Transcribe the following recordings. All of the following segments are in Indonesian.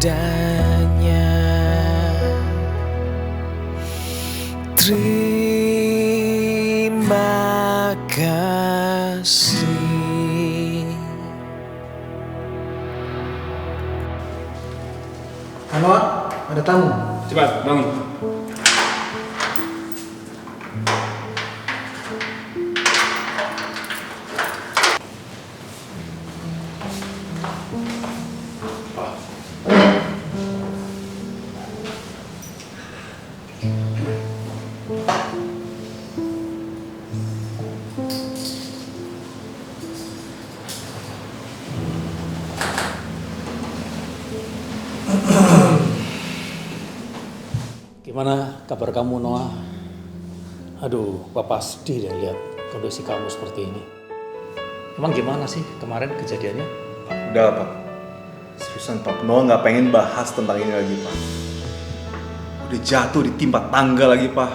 adanya. Terima kasih. Halo, ada tamu. Cepat, bangun. Gimana kabar kamu, Noah? Aduh, Papa sedih deh lihat kondisi kamu seperti ini. Emang gimana sih kemarin kejadiannya? Udah lah, Pak. Seriusan, Pak. Noah nggak pengen bahas tentang ini lagi, Pak. Udah jatuh ditimpa tangga lagi, Pak.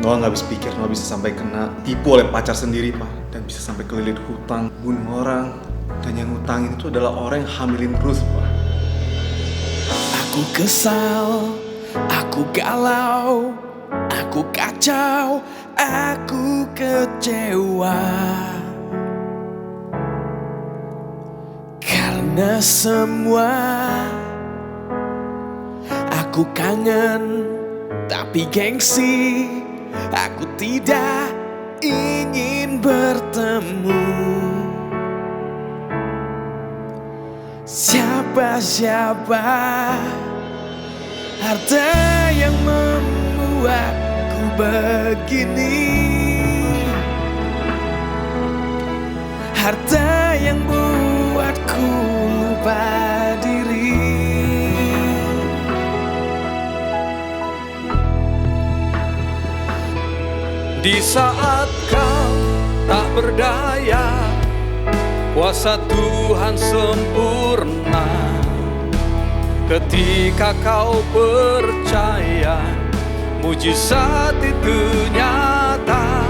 Noah nggak habis pikir, Noah bisa sampai kena tipu oleh pacar sendiri, Pak. Dan bisa sampai kelilit hutang, bunuh orang. Dan yang ngutangin itu adalah orang yang hamilin Ruth, Pak. Aku kesal, aku galau, aku kacau, aku kecewa. Karena semua aku kangen, tapi gengsi, aku tidak ingin bertemu. Siapa harta yang membuatku begini, harta yang buatku lupa diri. Di saat kau tak berdaya, kuasa Tuhan sempurna. Ketika kau percaya, mujizat itu nyata.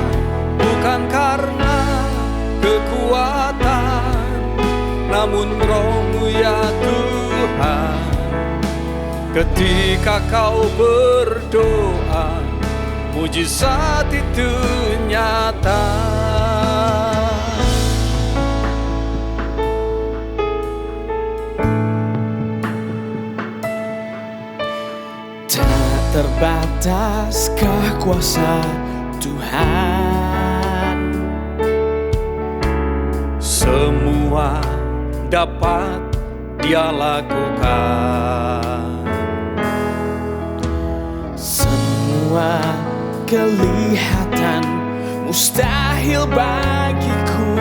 Bukan karena kekuatan, namun Roh-Mu ya Tuhan. Ketika kau berdoa, mujizat itu nyata. Terbataskah kuasa Tuhan? Semua dapat Dia lakukan. Semua kelihatan mustahil bagiku.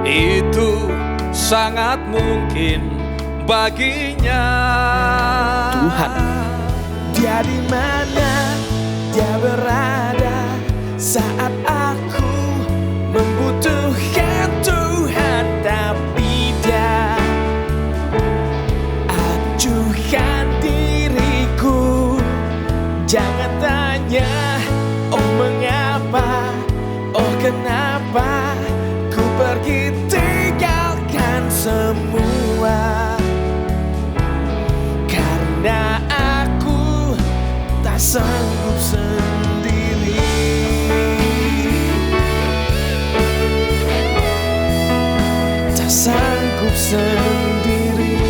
Itu sangat mungkin baginya. Tuhan, Dia di mana Dia berada saat aku membutuhkan Tuhan, tapi Dia acuhkan diriku. Jangan tanya, oh mengapa, oh kenapa ku pergi tinggalkan semua. Karena aku tak sanggup sendiri. Tak sanggup sendiri.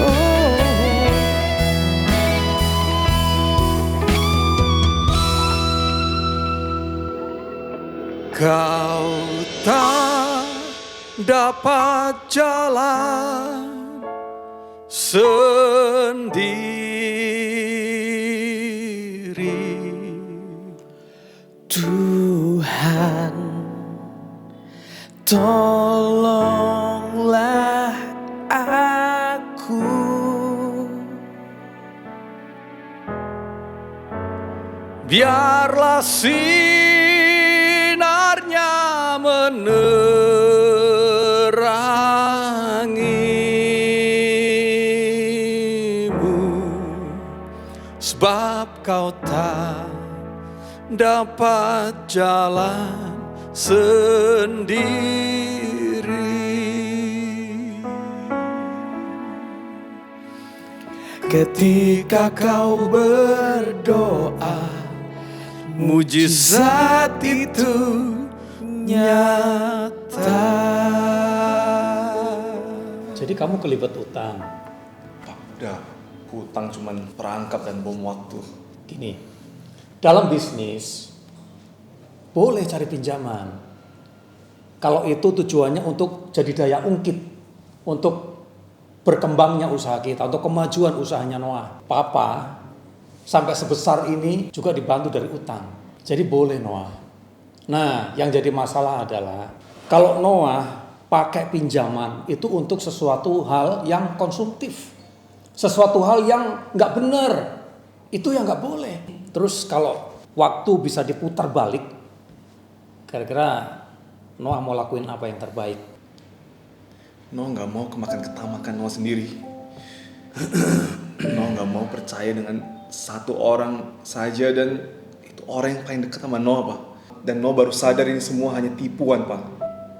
Oh. Kau tak dapat jalan sendiri. Tuhan, tolonglah aku. Biarlah sinarnya menerangimu, sebab kau tak dapat jalan sendiri. ketika kau berdoa, mujizat itu nyata. Jadi kamu kelibet utang. Pak, udah. Hutang cuman perangkap dan bom waktu. Gini, dalam bisnis boleh cari pinjaman. Kalau itu tujuannya untuk jadi daya ungkit, untuk berkembangnya usaha kita, untuk kemajuan usahanya Noah. Papa sampai sebesar ini juga dibantu dari utang. Jadi boleh Noah. Nah, yang jadi masalah adalah kalau Noah pakai pinjaman itu untuk sesuatu hal yang konsumtif. Sesuatu hal yang nggak benar, itu yang nggak boleh. Terus kalau waktu bisa diputar balik, kira-kira Noah mau lakuin apa yang terbaik? Noah nggak mau kemakan ketamakan Noah sendiri. Noah nggak mau percaya dengan satu orang saja dan itu orang yang paling dekat sama Noah, Pak. Dan Noah baru sadar ini semua hanya tipuan, Pak.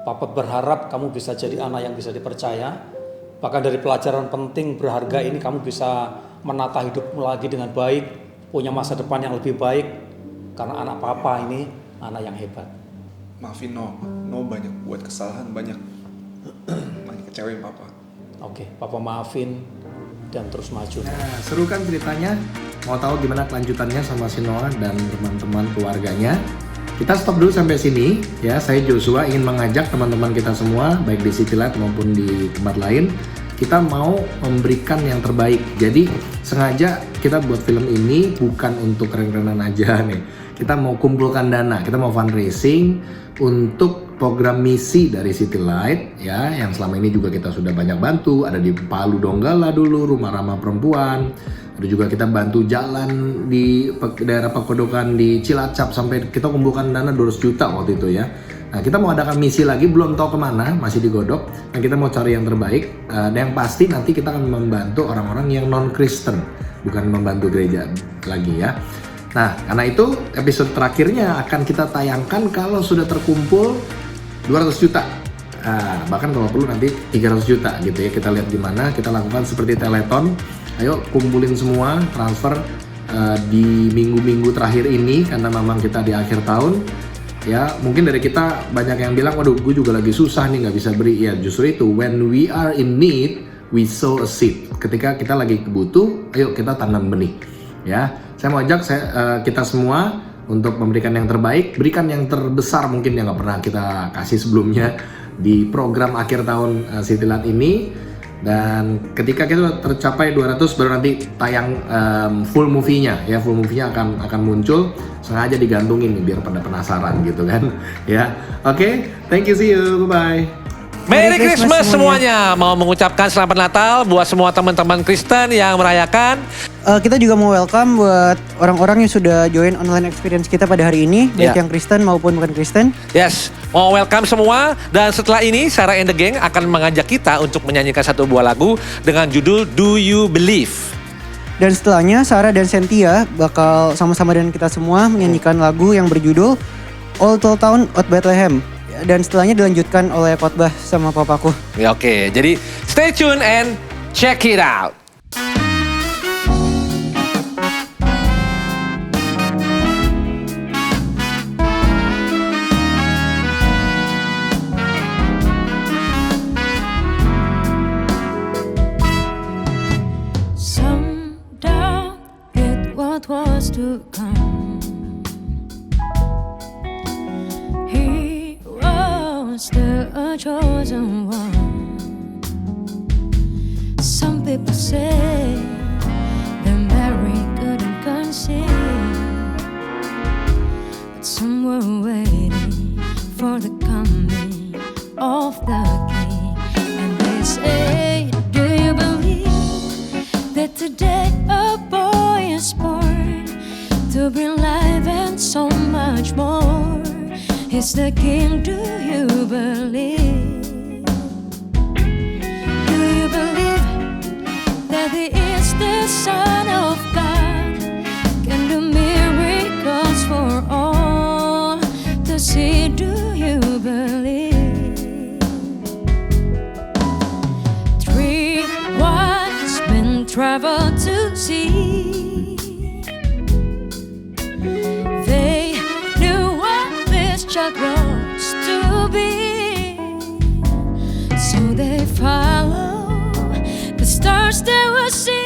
Papa berharap kamu bisa jadi anak yang bisa dipercaya. Bahkan dari pelajaran penting berharga ini kamu bisa menata hidupmu lagi dengan baik, punya masa depan yang lebih baik. Karena anak Papa ini anak yang hebat. Maafin Noah, Pak. Noah banyak buat kesalahan, banyak kecewain Papa. Oke, Papa maafin dan terus maju. Nah, seru kan ceritanya? Mau tahu gimana kelanjutannya sama si Noah dan teman-teman keluarganya? Kita stop dulu sampai sini ya. Saya Joshua ingin mengajak teman-teman kita semua, baik di City Light maupun di tempat lain, kita mau memberikan yang terbaik. Jadi sengaja kita buat film ini bukan untuk keren-kerenan aja nih. Kita mau kumpulkan dana, kita mau fundraising untuk program misi dari City Light ya, yang selama ini juga kita sudah banyak bantu. Ada di Palu Donggala dulu, rumah ramah perempuan. Ada juga kita bantu jalan di daerah Pekodokan di Cilacap sampai kita kumpulkan dana 200 juta waktu itu ya. Nah, kita mau adakan misi lagi, belum tahu kemana, masih digodok. Dan kita mau cari yang terbaik. Dan yang pasti nanti kita akan membantu orang-orang yang non-Kristen, bukan membantu gereja lagi ya. Nah, karena itu episode terakhirnya akan kita tayangkan kalau sudah terkumpul 200 juta. Nah, bahkan kalau perlu nanti 300 juta gitu ya. Kita lihat gimana, kita lakukan seperti Teleton. Ayo kumpulin semua, transfer di minggu-minggu terakhir ini karena memang kita di akhir tahun. Ya, mungkin dari kita banyak yang bilang, waduh gue juga lagi susah nih gak bisa beri. Ya justru itu, when we are in need, we sow a seed. Ketika kita lagi butuh, ayo kita tanam benih. Ya, saya mau ajak kita semua untuk memberikan yang terbaik, berikan yang terbesar mungkin yang gak pernah kita kasih sebelumnya di program akhir tahun City Light ini. Dan ketika kita tercapai 200 baru nanti tayang full movie-nya ya, full movie-nya akan muncul, sengaja digantungin nih biar pada penasaran gitu kan ya. Oke, thank you, see you, bye. Merry Christmas semuanya. Mau mengucapkan selamat Natal buat semua teman-teman Kristen yang merayakan. Kita juga mau welcome buat orang-orang yang sudah join online experience kita pada hari ini, baik yang Kristen maupun bukan Kristen. Yes, mau welcome semua. Dan setelah ini Sarah and the Gang akan mengajak kita untuk menyanyikan satu buah lagu dengan judul Do You Believe. Dan setelahnya Sarah dan Cynthia bakal sama-sama dengan kita semua menyanyikan lagu yang berjudul All Told Town of Bethlehem. Dan setelahnya dilanjutkan oleh khotbah sama papaku. Ya, oke, jadi stay tune and check it out. Some doubt it what was to come. Still a chosen one. Some people say that Mary couldn't conceive, but some were waiting for the coming of the King. And they say, do you believe that today a boy is born to bring life and so much more? He's the King, do you believe? Do you believe that He is the Son of God? Can do miracles for all to see, do you believe? 3 wise men traveled to be. So they follow the stars they were seeing.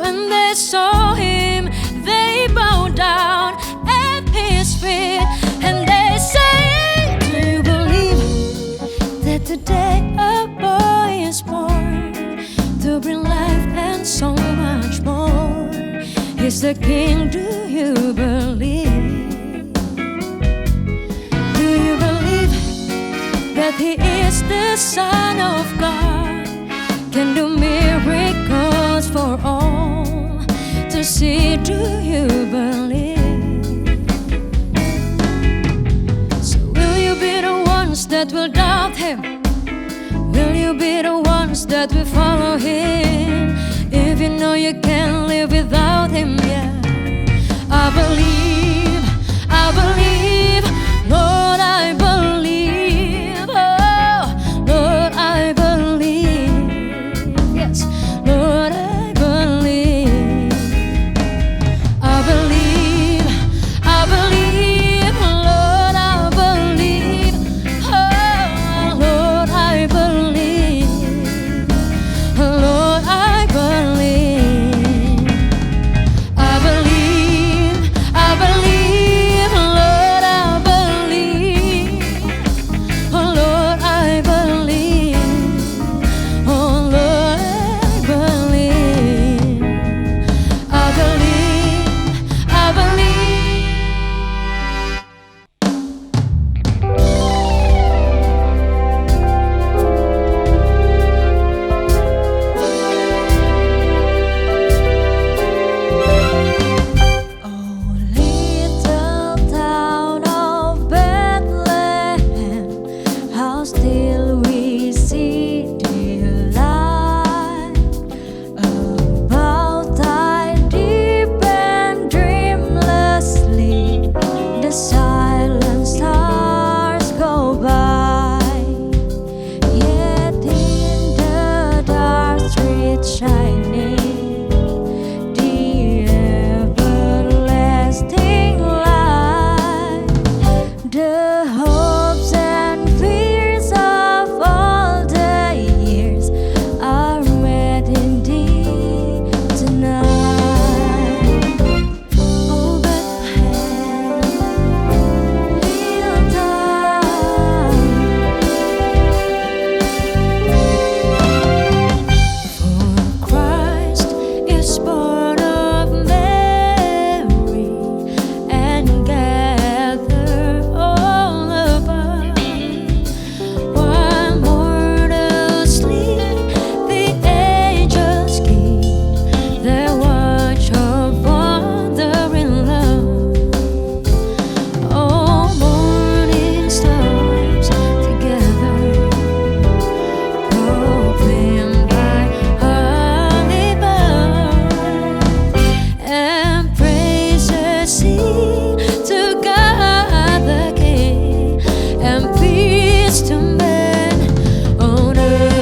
When they saw him, they bowed down at his feet, and they say, do you believe that today a boy is born to bring life and so much more? He's the King, do you believe? Do you believe that he is the Son of God? Can do miracles for all to see, do you believe? So will you be the ones that will doubt him? Will you be the ones that will follow him? If you know you can't live without him, yeah. I believe, Lord, I believe, oh, Lord, I believe, yes, Lord, I believe. I believe, Lord, I believe, oh, Lord, I believe, Lord, I believe. I believe, Lord, I believe, oh, Lord, I believe, oh, Lord, I believe. I believe. Oh, little town of Bethlehem, how still we see dear light. About thy deep and dreamlessly, the silent stars go by. Yet in the dark street shining, the everlasting light, the hopes and fears of all the years are met in thee tonight. Oh, Bethlehem, little town, for Christ is born of Mary, and gather all about. While mortals sleep, the angels keep their watch of wandering love. All morning stars together proclaim thy holy birth, and praises sing to God the King, and peace to men on earth.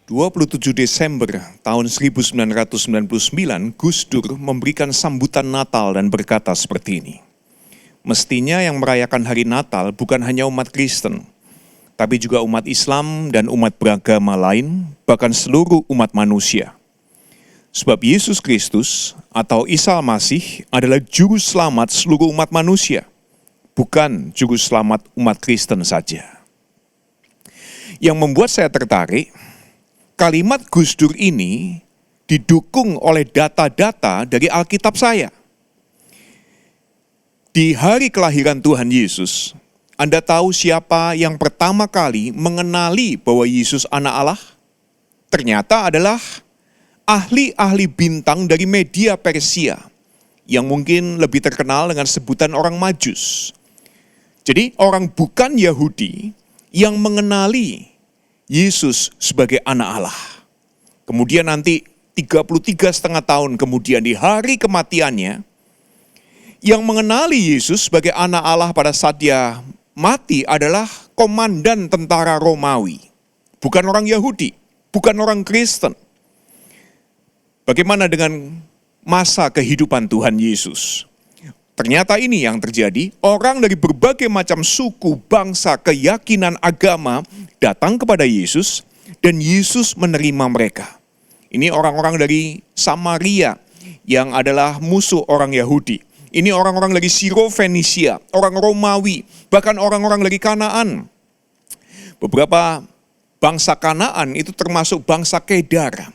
27 Desember tahun 1999, Gus Dur memberikan sambutan Natal dan berkata seperti ini. Mestinya yang merayakan hari Natal bukan hanya umat Kristen, tapi juga umat Islam dan umat beragama lain, bahkan seluruh umat manusia. Sebab Yesus Kristus atau Isa Al-Masih adalah juru selamat seluruh umat manusia, bukan juru selamat umat Kristen saja. Yang membuat saya tertarik, kalimat Gus Dur ini didukung oleh data-data dari Alkitab saya. Di hari kelahiran Tuhan Yesus, Anda tahu siapa yang pertama kali mengenali bahwa Yesus anak Allah? Ternyata adalah ahli-ahli bintang dari media Persia, yang mungkin lebih terkenal dengan sebutan orang Majus. Jadi orang bukan Yahudi yang mengenali Yesus sebagai anak Allah. Kemudian nanti 33,5 tahun kemudian di hari kematiannya, yang mengenali Yesus sebagai anak Allah pada saat dia mati adalah komandan tentara Romawi. Bukan orang Yahudi, bukan orang Kristen. Bagaimana dengan masa kehidupan Tuhan Yesus? Ternyata ini yang terjadi, orang dari berbagai macam suku, bangsa, keyakinan, agama datang kepada Yesus dan Yesus menerima mereka. Ini orang-orang dari Samaria yang adalah musuh orang Yahudi. Ini orang-orang dari Siro-Fenisia, orang Romawi, bahkan orang-orang dari Kanaan. Beberapa bangsa Kanaan itu termasuk bangsa Kedar,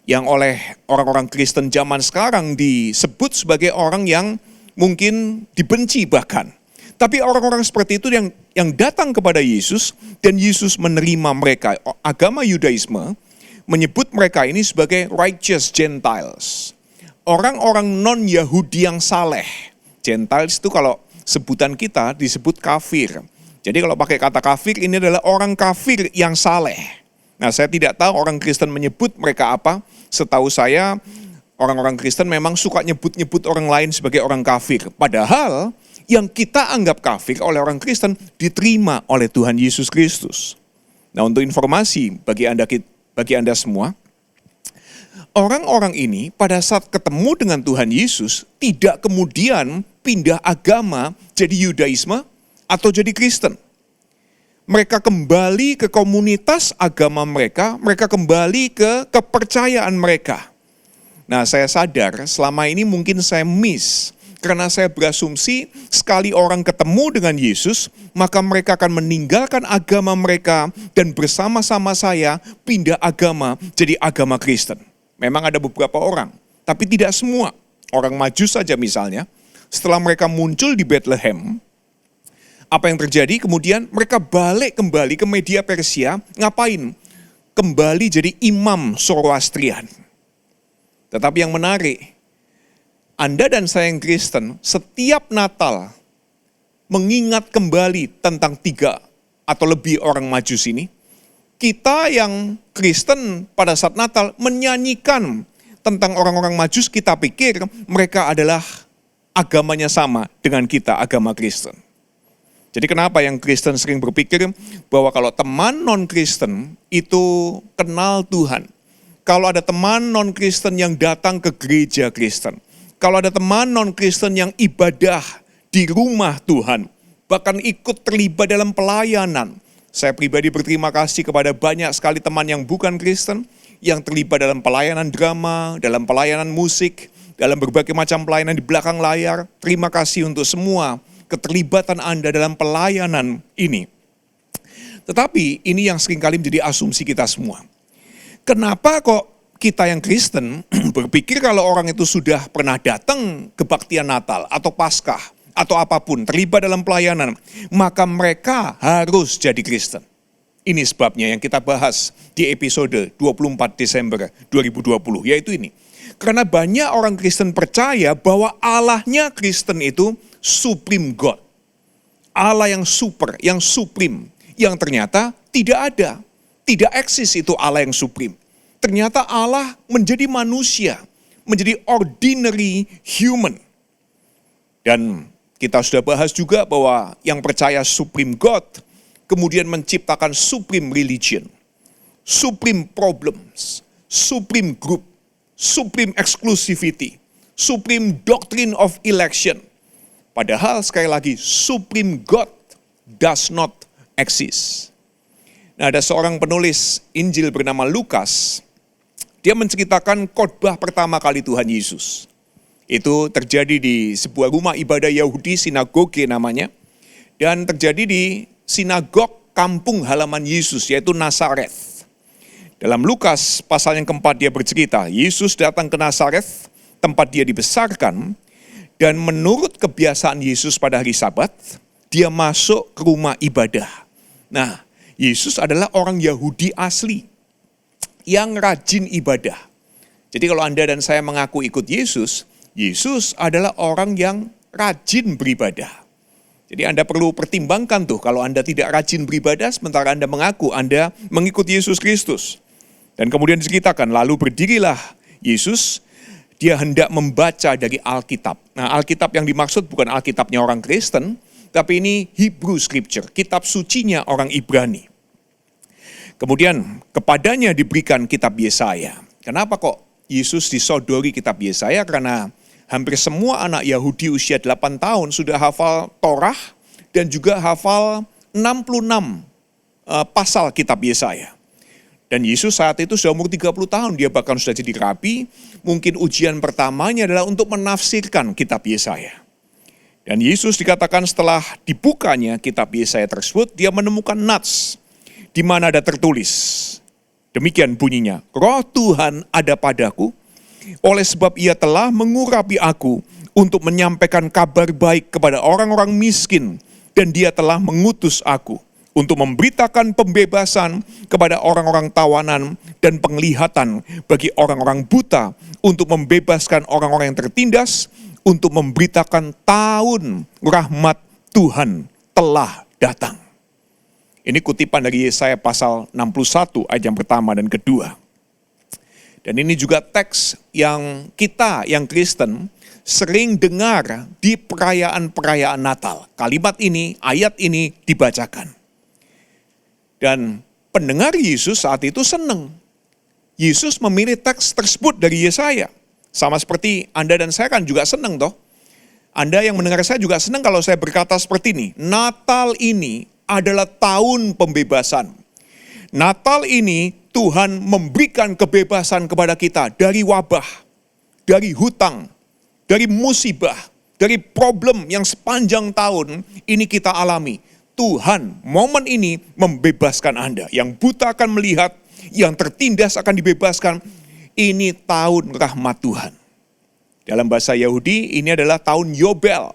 yang oleh orang-orang Kristen zaman sekarang disebut sebagai orang yang mungkin dibenci bahkan. Tapi orang-orang seperti itu yang datang kepada Yesus dan Yesus menerima mereka. Agama Yudaisme menyebut mereka ini sebagai righteous Gentiles. Orang-orang non-Yahudi yang saleh. Gentiles itu kalau sebutan kita disebut kafir. Jadi kalau pakai kata kafir ini adalah orang kafir yang saleh. Nah, saya tidak tahu orang Kristen menyebut mereka apa. Setahu saya orang-orang Kristen memang suka nyebut-nyebut orang lain sebagai orang kafir. Padahal yang kita anggap kafir oleh orang Kristen diterima oleh Tuhan Yesus Kristus. Nah, untuk informasi bagi Anda semua, orang-orang ini pada saat ketemu dengan Tuhan Yesus tidak kemudian pindah agama jadi Yudaisme atau jadi Kristen. Mereka kembali ke komunitas agama mereka kembali ke kepercayaan mereka. Nah, saya sadar selama ini mungkin saya miss, karena saya berasumsi sekali orang ketemu dengan Yesus, maka mereka akan meninggalkan agama mereka dan bersama-sama saya pindah agama jadi agama Kristen. Memang ada beberapa orang, tapi tidak semua. Orang Majus saja misalnya, setelah mereka muncul di Bethlehem, apa yang terjadi? Kemudian mereka balik kembali ke media Persia, ngapain? Kembali jadi imam Zoroastrian. Tetapi yang menarik, Anda dan saya yang Kristen, setiap Natal mengingat kembali tentang 3 atau lebih orang Majus ini. Kita yang Kristen pada saat Natal menyanyikan tentang orang-orang Majus, kita pikir mereka adalah agamanya sama dengan kita, agama Kristen. Jadi kenapa yang Kristen sering berpikir bahwa kalau teman non-Kristen itu kenal Tuhan. Kalau ada teman non-Kristen yang datang ke gereja Kristen. Kalau ada teman non-Kristen yang ibadah di rumah Tuhan. Bahkan ikut terlibat dalam pelayanan. Saya pribadi berterima kasih kepada banyak sekali teman yang bukan Kristen, yang terlibat dalam pelayanan drama, dalam pelayanan musik, dalam berbagai macam pelayanan di belakang layar. Terima kasih untuk semua keterlibatan Anda dalam pelayanan ini. Tetapi ini yang seringkali menjadi asumsi kita semua. Kenapa kok kita yang Kristen berpikir kalau orang itu sudah pernah datang kebaktian Natal atau Paskah atau apapun, terlibat dalam pelayanan, maka mereka harus jadi Kristen. Ini sebabnya yang kita bahas di episode 24 Desember 2020, yaitu ini. Karena banyak orang Kristen percaya bahwa Allahnya Kristen itu Supreme God. Allah yang super, yang supreme, yang ternyata tidak ada. Tidak eksis itu Allah yang supreme. Ternyata Allah menjadi manusia, menjadi ordinary human. Dan kita sudah bahas juga bahwa yang percaya Supreme God kemudian menciptakan Supreme Religion. supreme problems, supreme group, supreme exclusivity, supreme doctrine of election. Padahal sekali lagi, supreme God does not exist. Nah, ada seorang penulis Injil bernama Lukas. Dia menceritakan khotbah pertama kali Tuhan Yesus. Itu terjadi di sebuah rumah ibadah Yahudi, sinagoge namanya. Dan terjadi di sinagog kampung halaman Yesus, yaitu Nazaret. Dalam Lukas pasal yang keempat dia bercerita, Yesus datang ke Nazaret, tempat dia dibesarkan. Dan menurut kebiasaan Yesus pada hari Sabat, dia masuk ke rumah ibadah. Nah, Yesus adalah orang Yahudi asli yang rajin ibadah. Jadi kalau Anda dan saya mengaku ikut Yesus, Yesus adalah orang yang rajin beribadah. Jadi Anda perlu pertimbangkan tuh kalau Anda tidak rajin beribadah sementara Anda mengaku Anda mengikuti Yesus Kristus. Dan kemudian diceritakan, lalu berdirilah Yesus, dia hendak membaca dari Alkitab. Nah, Alkitab yang dimaksud bukan Alkitabnya orang Kristen, tapi ini Hebrew Scripture, kitab sucinya orang Ibrani. Kemudian kepadanya diberikan kitab Yesaya. Kenapa kok Yesus disodori kitab Yesaya? Karena hampir semua anak Yahudi usia 8 tahun sudah hafal Torah dan juga hafal 66 pasal kitab Yesaya. Dan Yesus saat itu sudah umur 30 tahun, dia bahkan sudah jadi rabi. Mungkin ujian pertamanya adalah untuk menafsirkan kitab Yesaya. Dan Yesus dikatakan setelah dibukanya kitab Yesaya tersebut, dia menemukan nats di mana ada tertulis. Demikian bunyinya, Roh Tuhan ada padaku, oleh sebab ia telah mengurapi aku untuk menyampaikan kabar baik kepada orang-orang miskin, dan dia telah mengutus aku untuk memberitakan pembebasan kepada orang-orang tawanan dan penglihatan bagi orang-orang buta, untuk membebaskan orang-orang yang tertindas, untuk memberitakan tahun rahmat Tuhan telah datang. Ini kutipan dari Yesaya pasal 61 ayat yang pertama dan kedua. Dan ini juga teks yang kita yang Kristen sering dengar di perayaan-perayaan Natal. Kalimat ini, ayat ini dibacakan. Dan pendengar Yesus saat itu senang. Yesus memilih teks tersebut dari Yesaya. Sama seperti Anda dan saya kan juga senang toh. Anda yang mendengar saya juga senang kalau saya berkata seperti ini. Natal ini adalah tahun pembebasan. Natal ini Tuhan memberikan kebebasan kepada kita dari wabah, dari hutang, dari musibah, dari problem yang sepanjang tahun ini kita alami. Tuhan momen ini membebaskan Anda. Yang buta akan melihat, yang tertindas akan dibebaskan. Ini tahun rahmat Tuhan. Dalam bahasa Yahudi ini adalah tahun Yobel.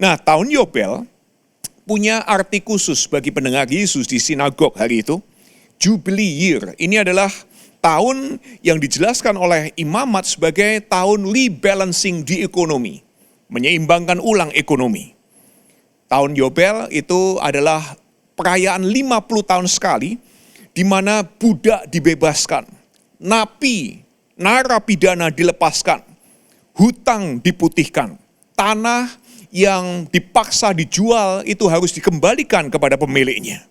Nah, tahun Yobel punya arti khusus bagi pendengar Yesus di sinagog hari itu. Jubilee year, ini adalah tahun yang dijelaskan oleh imamat sebagai tahun rebalancing di ekonomi. Menyeimbangkan ulang ekonomi. Tahun Yobel itu adalah perayaan 50 tahun sekali, di mana budak dibebaskan, narapidana dilepaskan, hutang diputihkan, tanah yang dipaksa dijual itu harus dikembalikan kepada pemiliknya.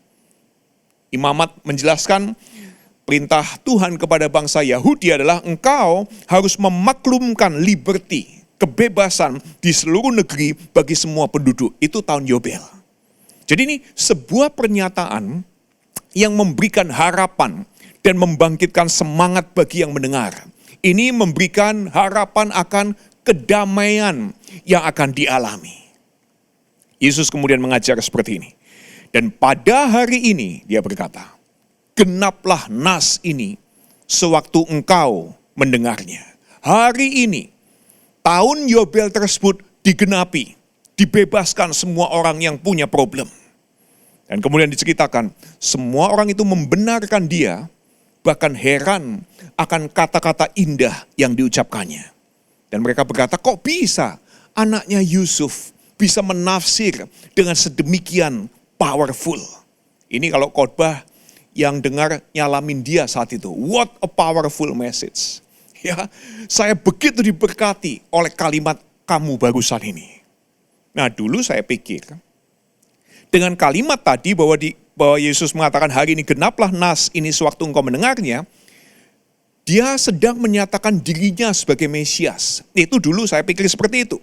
Imamat menjelaskan perintah Tuhan kepada bangsa Yahudi adalah engkau harus memaklumkan liberty, kebebasan di seluruh negeri bagi semua penduduk. Itu tahun Yobel. Jadi ini sebuah pernyataan yang memberikan harapan dan membangkitkan semangat bagi yang mendengar. Ini memberikan harapan akan kedamaian yang akan dialami. Yesus kemudian mengajar seperti ini. Dan pada hari ini, dia berkata, genaplah nas ini sewaktu engkau mendengarnya. Hari ini, tahun Yobel tersebut digenapi, dibebaskan semua orang yang punya problem. Dan kemudian diceritakan, semua orang itu membenarkan dia, bahkan heran akan kata-kata indah yang diucapkannya. Dan mereka berkata, kok bisa anaknya Yusuf bisa menafsir dengan sedemikian powerful. Ini kalau khotbah yang dengar nyalamin dia saat itu. What a powerful message. Ya, saya begitu diberkati oleh kalimat kamu barusan ini. Nah dulu saya pikir, dengan kalimat tadi bahwa Yesus mengatakan hari ini genaplah nas ini sewaktu engkau mendengarnya, dia sedang menyatakan dirinya sebagai Mesias. Itu dulu saya pikir seperti itu.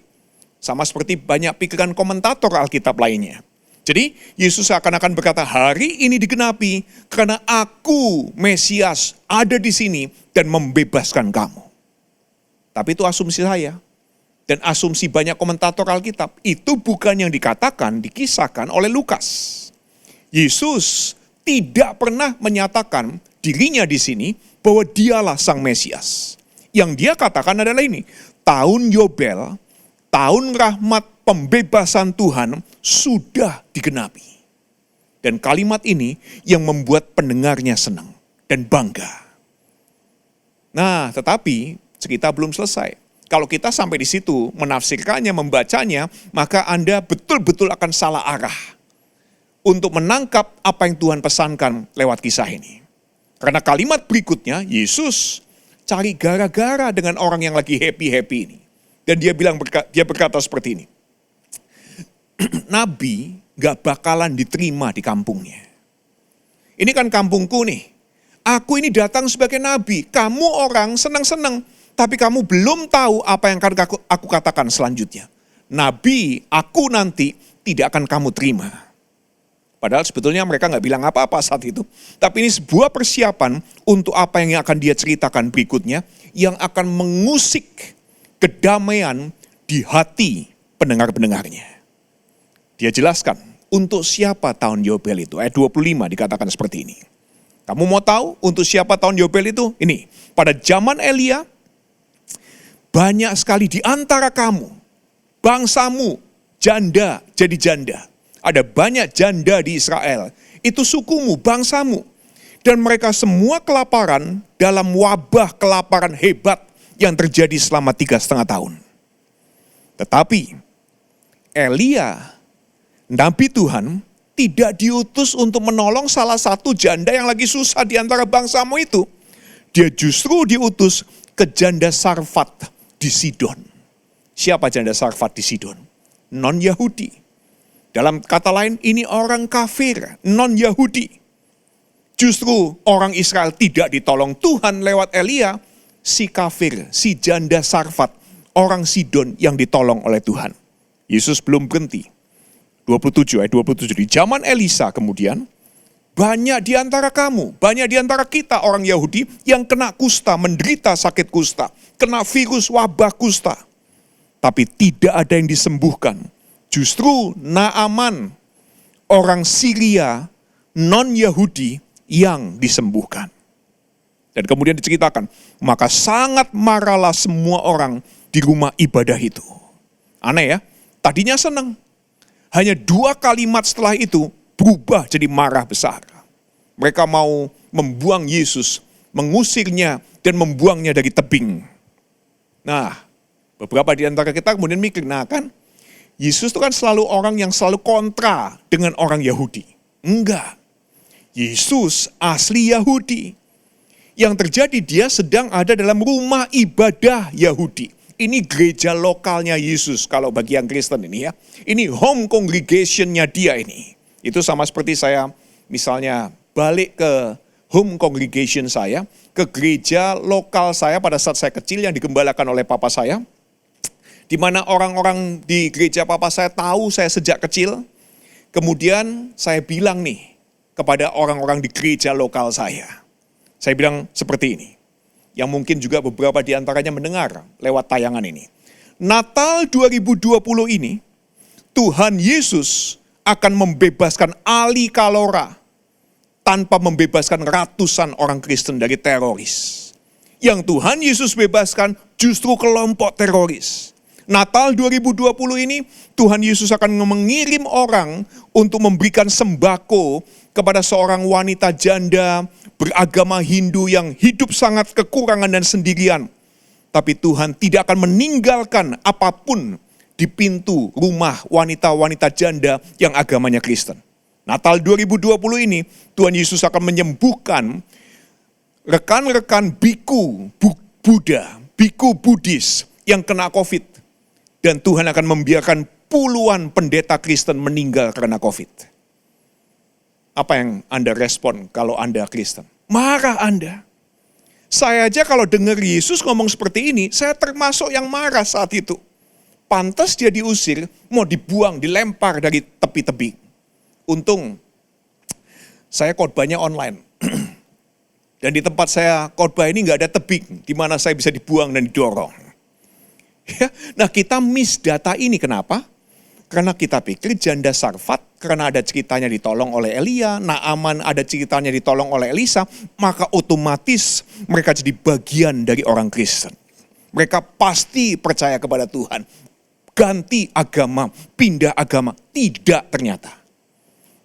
Sama seperti banyak pikiran komentator Alkitab lainnya. Jadi Yesus akan berkata hari ini digenapi karena aku Mesias ada di sini dan membebaskan kamu. Tapi itu asumsi saya. Dan asumsi banyak komentator Alkitab. Itu bukan yang dikisahkan oleh Lukas. Yesus tidak pernah menyatakan dirinya di sini bahwa dialah sang Mesias. Yang dia katakan adalah ini, tahun Yobel, tahun rahmat pembebasan Tuhan sudah digenapi. Dan kalimat ini yang membuat pendengarnya senang dan bangga. Nah, tetapi cerita belum selesai. Kalau kita sampai di situ menafsirkannya, membacanya, maka Anda betul-betul akan salah arah untuk menangkap apa yang Tuhan pesankan lewat kisah ini. Karena kalimat berikutnya, Yesus cari gara-gara dengan orang yang lagi happy-happy ini. Dan dia berkata seperti ini, Nabi gak bakalan diterima di kampungnya. Ini kan kampungku nih, aku ini datang sebagai nabi, kamu orang senang-senang, tapi kamu belum tahu apa yang akan aku katakan selanjutnya. Nabi, aku nanti tidak akan kamu terima. Padahal sebetulnya mereka gak bilang apa-apa saat itu. Tapi ini sebuah persiapan untuk apa yang akan dia ceritakan berikutnya, yang akan mengusik kedamaian di hati pendengar-pendengarnya. Dia jelaskan, untuk siapa tahun Yobel itu? Ayat 25 dikatakan seperti ini. Kamu mau tahu untuk siapa tahun Yobel itu? Ini, pada zaman Elia, banyak sekali di antara kamu, bangsamu, janda jadi janda. Ada banyak janda di Israel. Itu sukumu, bangsamu. Dan mereka semua kelaparan dalam wabah kelaparan hebat yang terjadi selama 3,5 tahun. Tetapi Elia, Nabi Tuhan, tidak diutus untuk menolong salah satu janda yang lagi susah di antara bangsamu itu. Dia justru diutus ke janda Sarfat di Sidon. Siapa janda Sarfat di Sidon? Non-Yahudi. Dalam kata lain, ini orang kafir, non-Yahudi. Justru orang Israel tidak ditolong Tuhan lewat Elia, si kafir, si janda Sarfat, orang Sidon yang ditolong oleh Tuhan. Yesus belum berhenti. 27 ayat 27, di zaman Elisa kemudian, banyak di antara kamu, banyak di antara kita orang Yahudi yang kena kusta, menderita sakit kusta, kena virus wabah kusta. Tapi tidak ada yang disembuhkan. Justru Naaman, orang Syria, non-Yahudi yang disembuhkan. Dan kemudian diceritakan, maka sangat marahlah semua orang di rumah ibadah itu. Aneh ya, tadinya senang. Hanya 2 kalimat setelah itu berubah jadi marah besar. Mereka mau membuang Yesus, mengusirnya dan membuangnya dari tebing. Nah, beberapa di antara kita kemudian mikir, nah kan Yesus itu kan selalu orang yang selalu kontra dengan orang Yahudi. Enggak. Yesus asli Yahudi. Yang terjadi dia sedang ada dalam rumah ibadah Yahudi. Ini gereja lokalnya Yesus kalau bagi yang Kristen ini ya. Ini home congregation-nya dia ini. Itu sama seperti saya misalnya balik ke home congregation saya, ke gereja lokal saya pada saat saya kecil yang digembalakan oleh papa saya. Di mana orang-orang di gereja papa saya tahu saya sejak kecil. Kemudian saya bilang nih kepada orang-orang di gereja lokal saya. Saya bilang seperti ini. Yang mungkin juga beberapa di antaranya mendengar lewat tayangan ini. Natal 2020 ini, Tuhan Yesus akan membebaskan Ali Kalora tanpa membebaskan ratusan orang Kristen dari teroris. Yang Tuhan Yesus bebaskan justru kelompok teroris. Natal 2020 ini, Tuhan Yesus akan mengirim orang untuk memberikan sembako kepada seorang wanita janda beragama Hindu yang hidup sangat kekurangan dan sendirian. Tapi Tuhan tidak akan meninggalkan apapun di pintu rumah wanita-wanita janda yang agamanya Kristen. Natal 2020 ini, Tuhan Yesus akan menyembuhkan rekan-rekan biku Buddha, biku Buddhis yang kena COVID. Dan Tuhan akan membiarkan puluhan pendeta Kristen meninggal karena COVID. Apa yang Anda respon kalau Anda Kristen? Marah Anda. Saya aja kalau dengar Yesus ngomong seperti ini, saya termasuk yang marah saat itu. Pantas dia diusir, mau dibuang, dilempar dari tepi-tepi. Untung saya khotbahnya online. Dan di tempat saya khotbah ini nggak ada tebing di mana saya bisa dibuang dan didorong. Ya, nah kita miss data ini kenapa? Karena kita pikir janda Sarfat, karena ada ceritanya ditolong oleh Elia, Naaman ada ceritanya ditolong oleh Elisa, maka otomatis mereka jadi bagian dari orang Kristen. Mereka pasti percaya kepada Tuhan. Ganti agama, pindah agama. Tidak ternyata.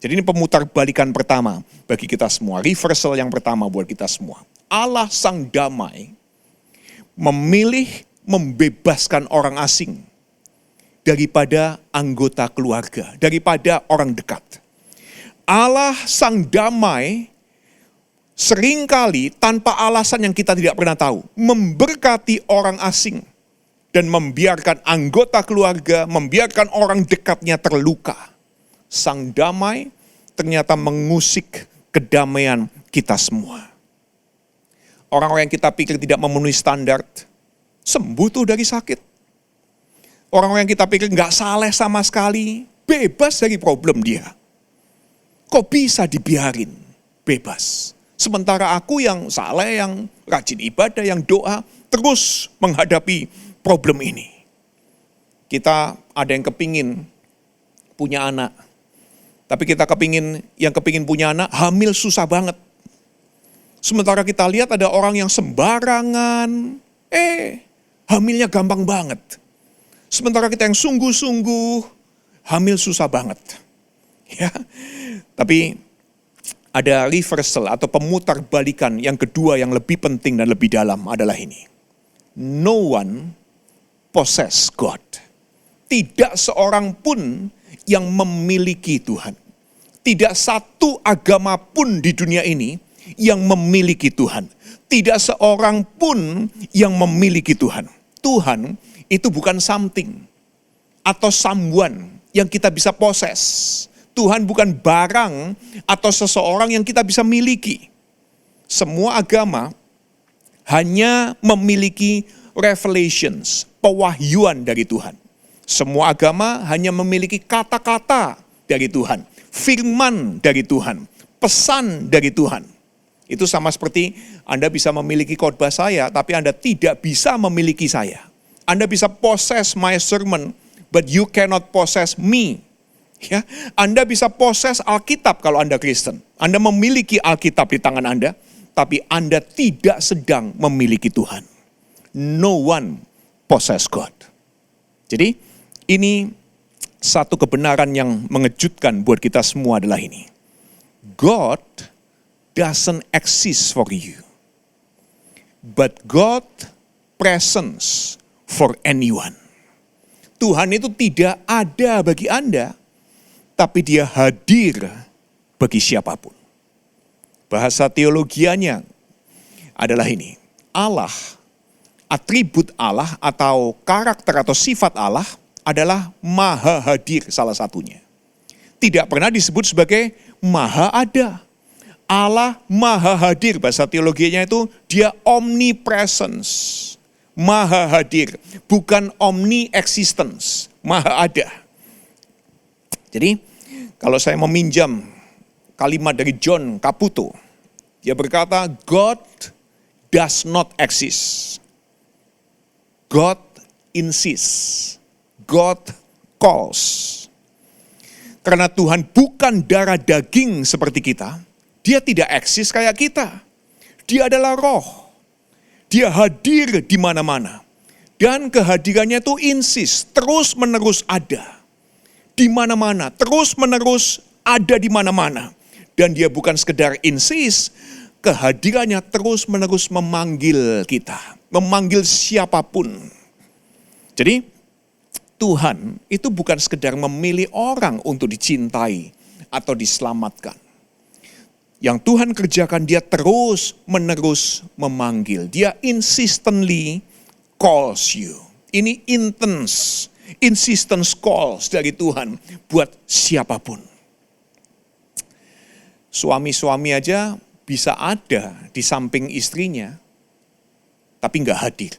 Jadi ini pemutarbalikan pertama bagi kita semua. Reversal yang pertama buat kita semua. Allah Sang Damai memilih membebaskan orang asing daripada anggota keluarga, daripada orang dekat. Allah Sang Damai seringkali tanpa alasan yang kita tidak pernah tahu, memberkati orang asing dan membiarkan anggota keluarga, membiarkan orang dekatnya terluka. Sang Damai ternyata mengusik kedamaian kita semua. Orang-orang yang kita pikir tidak memenuhi standar, sembuh tuh dari sakit. Orang-orang yang kita pikir nggak saleh sama sekali, bebas dari problem dia. Kok bisa dibiarin bebas? Sementara aku yang saleh, yang rajin ibadah, yang doa, terus menghadapi problem ini. Kita ada yang kepingin punya anak. Tapi kita yang kepingin punya anak, hamil susah banget. Sementara kita lihat ada orang yang sembarangan, hamilnya gampang banget. Sementara kita yang sungguh-sungguh, hamil susah banget. Ya, tapi ada reversal atau pemutarbalikan yang kedua yang lebih penting dan lebih dalam adalah ini. No one possess God. Tidak seorang pun yang memiliki Tuhan. Tidak satu agama pun di dunia ini yang memiliki Tuhan. Tidak seorang pun yang memiliki Tuhan. Tuhan itu bukan something atau someone yang kita bisa poses. Tuhan bukan barang atau seseorang yang kita bisa miliki. Semua agama hanya memiliki revelations, pewahyuan dari Tuhan. Semua agama hanya memiliki kata-kata dari Tuhan, firman dari Tuhan, pesan dari Tuhan. Itu sama seperti Anda bisa memiliki khotbah saya, tapi Anda tidak bisa memiliki saya. Anda bisa possess my sermon, but you cannot possess me. Ya, Anda bisa possess Alkitab kalau Anda Kristen. Anda memiliki Alkitab di tangan Anda, tapi Anda tidak sedang memiliki Tuhan. No one possess God. Jadi, ini satu kebenaran yang mengejutkan buat kita semua adalah ini. God doesn't exist for you. But God presence for anyone. Tuhan itu tidak ada bagi Anda, tapi dia hadir bagi siapapun. Bahasa teologianya adalah ini. Allah, atribut Allah atau karakter atau sifat Allah adalah maha hadir salah satunya. Tidak pernah disebut sebagai maha ada. Allah maha hadir, bahasa teologinya itu dia omnipresence. Maha hadir, bukan omni-existence, maha ada. Jadi kalau saya meminjam kalimat dari John Caputo, dia berkata, God does not exist. God insists. God calls. Karena Tuhan bukan darah daging seperti kita, dia tidak eksis kayak kita. Dia adalah roh. Dia hadir di mana-mana. Dan kehadirannya itu insist, terus menerus ada. Di mana-mana, terus menerus ada di mana-mana. Dan dia bukan sekedar insist, kehadirannya terus menerus memanggil kita. Memanggil siapapun. Jadi, Tuhan itu bukan sekedar memilih orang untuk dicintai atau diselamatkan. Yang Tuhan kerjakan, dia terus menerus memanggil. Dia insistently calls you. Ini intense, insistence calls dari Tuhan buat siapapun. Suami-suami aja bisa ada di samping istrinya, tapi nggak hadir.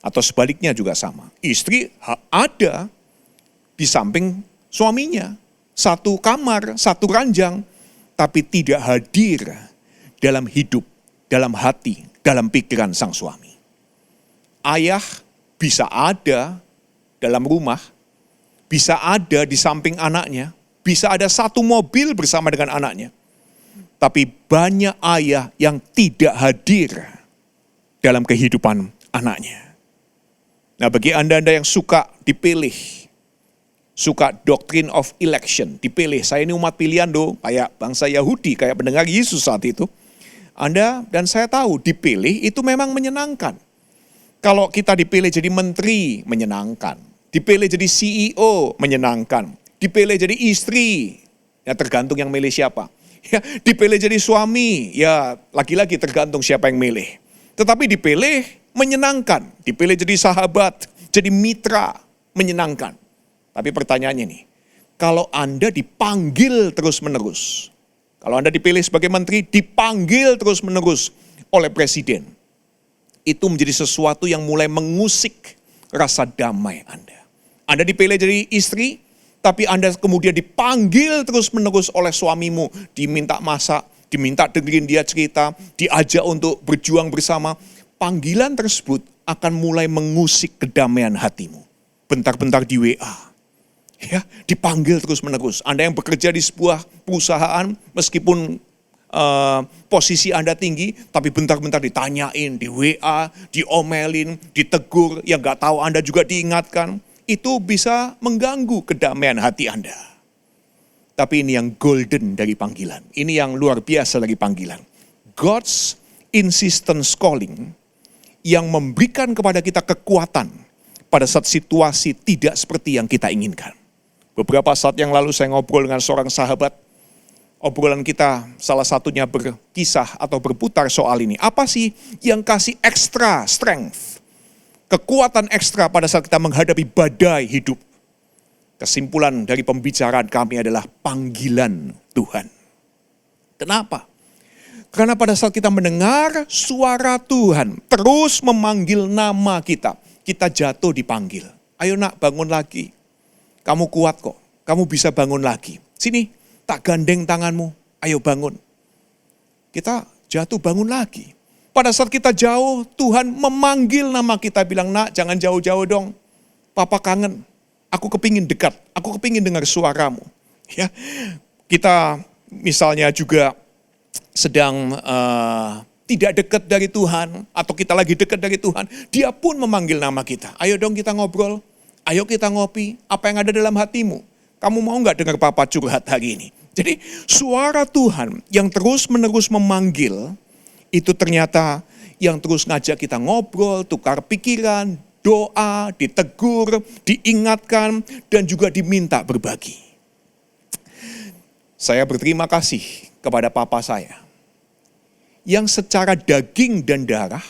Atau sebaliknya juga sama. Istri ada di samping suaminya. Satu kamar, satu ranjang, tapi tidak hadir dalam hidup, dalam hati, dalam pikiran sang suami. Ayah bisa ada dalam rumah, bisa ada di samping anaknya, bisa ada satu mobil bersama dengan anaknya. Tapi banyak ayah yang tidak hadir dalam kehidupan anaknya. Nah, bagi Anda-Anda yang suka dipilih, suka doctrine of election, dipilih, saya ini umat pilihan kayak bangsa Yahudi, kayak pendengar Yesus saat itu. Anda dan saya tahu dipilih itu memang menyenangkan. Kalau kita dipilih jadi menteri, menyenangkan. Dipilih jadi CEO, menyenangkan. Dipilih jadi istri, ya tergantung yang milih siapa. Ya, dipilih jadi suami, ya lagi-lagi tergantung siapa yang milih. Tetapi dipilih menyenangkan. Dipilih jadi sahabat, jadi mitra, menyenangkan. Tapi pertanyaannya nih, kalau Anda dipanggil terus-menerus, kalau Anda dipilih sebagai menteri, dipanggil terus-menerus oleh presiden, itu menjadi sesuatu yang mulai mengusik rasa damai Anda. Anda dipilih jadi istri, tapi Anda kemudian dipanggil terus-menerus oleh suamimu, diminta masak, diminta dengerin dia cerita, diajak untuk berjuang bersama. Panggilan tersebut akan mulai mengusik kedamaian hatimu. Bentar-bentar di WA, ya, dipanggil terus-menerus. Anda yang bekerja di sebuah perusahaan, meskipun posisi Anda tinggi, tapi bentar-bentar ditanyain, di WA, diomelin, ditegur, yang gak tahu Anda juga diingatkan. Itu bisa mengganggu kedamaian hati Anda. Tapi ini yang golden dari panggilan. Ini yang luar biasa dari panggilan. God's insistence calling yang memberikan kepada kita kekuatan pada saat situasi tidak seperti yang kita inginkan. Beberapa saat yang lalu saya ngobrol dengan seorang sahabat. Obrolan kita salah satunya berkisah atau berputar soal ini. Apa sih yang kasih extra strength, kekuatan ekstra pada saat kita menghadapi badai hidup? Kesimpulan dari pembicaraan kami adalah panggilan Tuhan. Kenapa? Karena pada saat kita mendengar suara Tuhan terus memanggil nama kita, kita jatuh dipanggil. Ayo nak, bangun lagi. Kamu kuat kok, kamu bisa bangun lagi. Sini, tak gandeng tanganmu, ayo bangun. Kita jatuh bangun lagi. Pada saat kita jauh, Tuhan memanggil nama kita, bilang, nak jangan jauh-jauh dong. Papa kangen, aku kepingin dekat, aku kepingin dengar suaramu. Ya, kita misalnya juga sedang tidak dekat dari Tuhan, atau kita lagi dekat dari Tuhan, dia pun memanggil nama kita. Ayo dong kita ngobrol, ayo kita ngopi, apa yang ada dalam hatimu? Kamu mau gak dengar papa curhat hari ini? Jadi suara Tuhan yang terus-menerus memanggil, itu ternyata yang terus ngajak kita ngobrol, tukar pikiran, doa, ditegur, diingatkan, dan juga diminta berbagi. Saya berterima kasih kepada papa saya, yang secara daging dan darah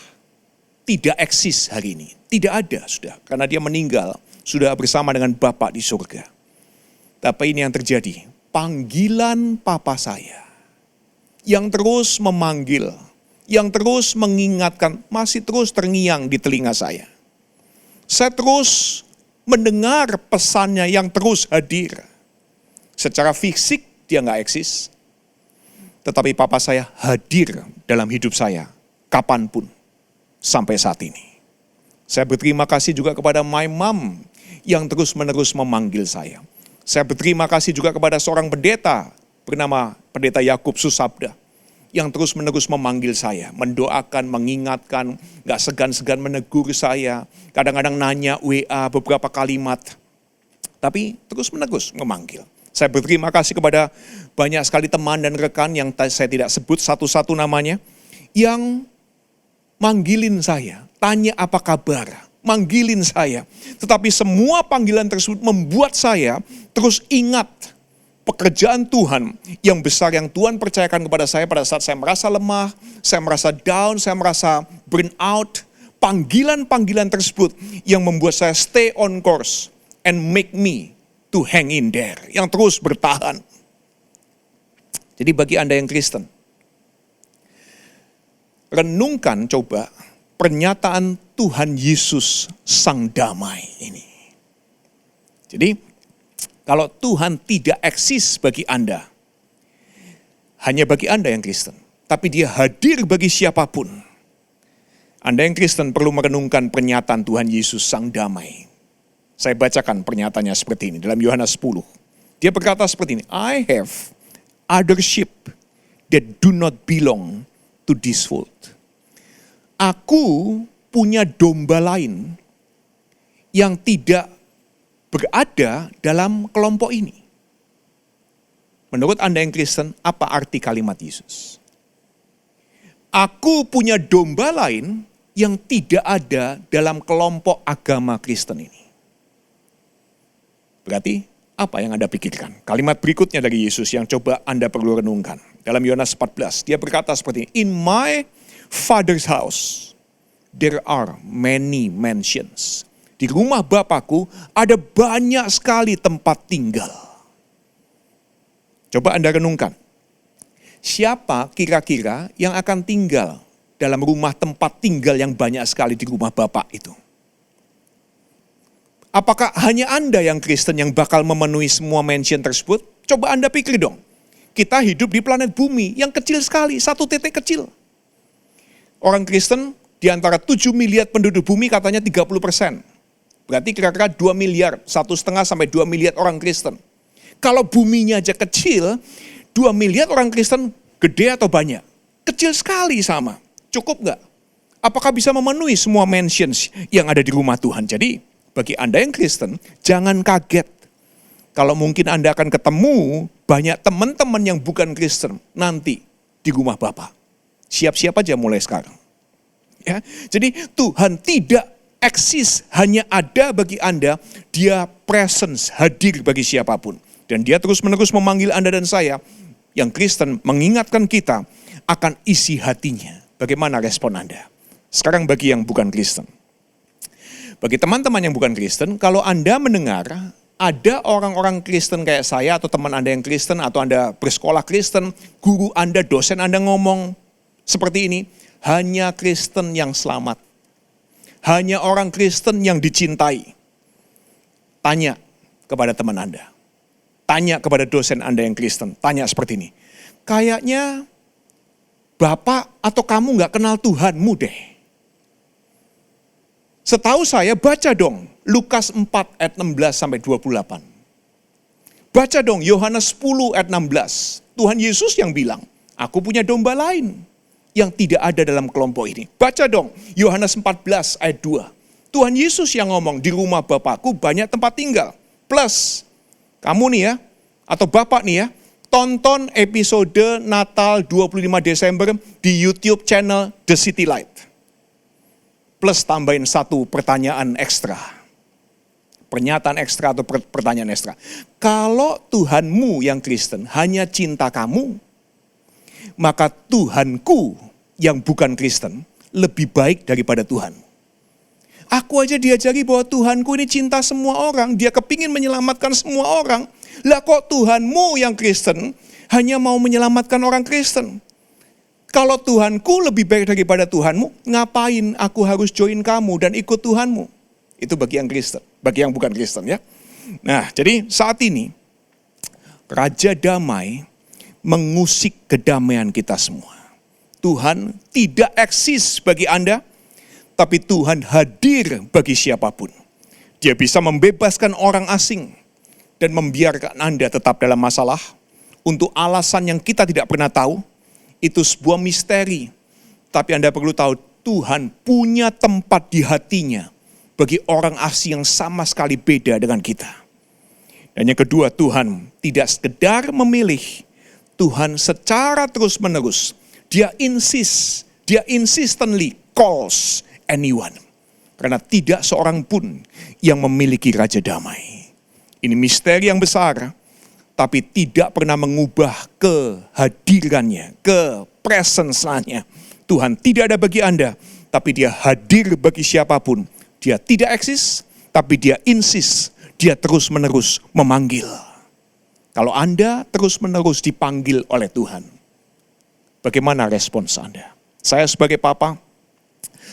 tidak eksis hari ini. Tidak ada sudah, karena dia meninggal, sudah bersama dengan Bapa di surga. Tapi ini yang terjadi. Panggilan papa saya yang terus memanggil, yang terus mengingatkan, masih terus terngiang di telinga saya. Saya terus mendengar pesannya yang terus hadir. Secara fisik dia nggak eksis, tetapi papa saya hadir dalam hidup saya kapanpun sampai saat ini. Saya berterima kasih juga kepada my mom yang terus-menerus memanggil saya. Saya berterima kasih juga kepada seorang pendeta bernama Pendeta Yakub Susabda yang terus-menerus memanggil saya, mendoakan, mengingatkan, gak segan-segan menegur saya, kadang-kadang nanya WA beberapa kalimat, tapi terus-menerus memanggil. Saya berterima kasih kepada banyak sekali teman dan rekan yang saya tidak sebut satu-satu namanya, yang manggilin saya, tanya apa kabar, manggilin saya. Tetapi semua panggilan tersebut membuat saya terus ingat pekerjaan Tuhan yang besar yang Tuhan percayakan kepada saya pada saat saya merasa lemah, saya merasa down, saya merasa burn out. Panggilan-panggilan tersebut yang membuat saya stay on course and make me to hang in there, yang terus bertahan. Jadi bagi Anda yang Kristen, renungkan coba pernyataan Tuhan Yesus Sang Damai ini. Jadi kalau Tuhan tidak eksis bagi Anda, hanya bagi Anda yang Kristen, tapi dia hadir bagi siapapun. Anda yang Kristen perlu merenungkan pernyataan Tuhan Yesus Sang Damai. Saya bacakan pernyataannya seperti ini dalam Yohanes 10. Dia berkata seperti ini, I have other sheep that do not belong to this fold. Aku punya domba lain yang tidak berada dalam kelompok ini. Menurut Anda yang Kristen, apa arti kalimat Yesus? Aku punya domba lain yang tidak ada dalam kelompok agama Kristen ini. Berarti apa yang Anda pikirkan? Kalimat berikutnya dari Yesus yang coba Anda perlu renungkan. Dalam Yohanes 14, dia berkata seperti ini, in my Father's house, there are many mansions. Di rumah Bapakku ada banyak sekali tempat tinggal. Coba Anda renungkan. Siapa kira-kira yang akan tinggal dalam rumah tempat tinggal yang banyak sekali di rumah Bapak itu? Apakah hanya Anda yang Kristen yang bakal memenuhi semua mansion tersebut? Coba Anda pikir dong. Kita hidup di planet bumi yang kecil sekali, satu titik kecil. Orang Kristen di antara 7 miliar penduduk bumi katanya 30%. Berarti kira-kira 2 miliar, 1,5 sampai 2 miliar orang Kristen. Kalau buminya aja kecil, 2 miliar orang Kristen gede atau banyak? Kecil sekali sama. Cukup nggak? Apakah bisa memenuhi semua mansions yang ada di rumah Tuhan? Jadi bagi Anda yang Kristen, jangan kaget. Kalau mungkin Anda akan ketemu banyak teman-teman yang bukan Kristen nanti di rumah Bapa. Siap-siap aja mulai sekarang. Ya, jadi Tuhan tidak eksis hanya ada bagi Anda, dia presence, hadir bagi siapapun. Dan dia terus-menerus memanggil Anda dan saya, yang Kristen mengingatkan kita akan isi hatinya. Bagaimana respon Anda? Sekarang bagi yang bukan Kristen. Bagi teman-teman yang bukan Kristen, kalau Anda mendengar ada orang-orang Kristen kayak saya atau teman Anda yang Kristen atau Anda bersekolah Kristen, guru Anda, dosen Anda ngomong seperti ini, hanya Kristen yang selamat. Hanya orang Kristen yang dicintai. Tanya kepada teman Anda. Tanya kepada dosen Anda yang Kristen. Tanya seperti ini. Kayaknya Bapak atau kamu gak kenal Tuhanmu deh. Setahu saya baca dong Lukas 4 ayat 16 sampai 28. Baca dong Yohanes 10 ayat 16. Tuhan Yesus yang bilang, aku punya domba lain yang tidak ada dalam kelompok ini. Baca dong Yohanes 14 ayat 2. Tuhan Yesus yang ngomong, di rumah Bapakku banyak tempat tinggal. Plus, kamu nih ya, atau Bapak nih ya, tonton episode Natal 25 Desember di YouTube channel The City Light. Plus tambahin satu pertanyaan ekstra. Pernyataan ekstra atau pertanyaan ekstra. Kalau Tuhanmu yang Kristen hanya cinta kamu, maka Tuhanku yang bukan Kristen lebih baik daripada Tuhan. Aku aja diajari bahwa Tuhanku ini cinta semua orang. Dia kepingin menyelamatkan semua orang. Lah kok Tuhanmu yang Kristen hanya mau menyelamatkan orang Kristen? Kalau Tuhanku lebih baik daripada Tuhanmu, ngapain aku harus join kamu dan ikut Tuhanmu? Itu bagi yang Kristen, bagi yang bukan Kristen ya. Nah, jadi saat ini Raja Damai mengusik kedamaian kita semua. Tuhan tidak eksis bagi Anda, tapi Tuhan hadir bagi siapapun. Dia bisa membebaskan orang asing dan membiarkan Anda tetap dalam masalah untuk alasan yang kita tidak pernah tahu. Itu sebuah misteri. Tapi Anda perlu tahu, Tuhan punya tempat di hatinya bagi orang asing yang sama sekali beda dengan kita. Dan yang kedua, Tuhan tidak sekedar memilih, Tuhan secara terus-menerus, dia insistently calls anyone. Karena tidak seorang pun yang memiliki Raja Damai. Ini misteri yang besar, tapi tidak pernah mengubah kehadirannya, kepresence-nya. Tuhan tidak ada bagi Anda, tapi dia hadir bagi siapapun. Dia tidak eksis, tapi dia insist, dia terus-menerus memanggil. Kalau Anda terus-menerus dipanggil oleh Tuhan, bagaimana respons Anda? Saya sebagai papa,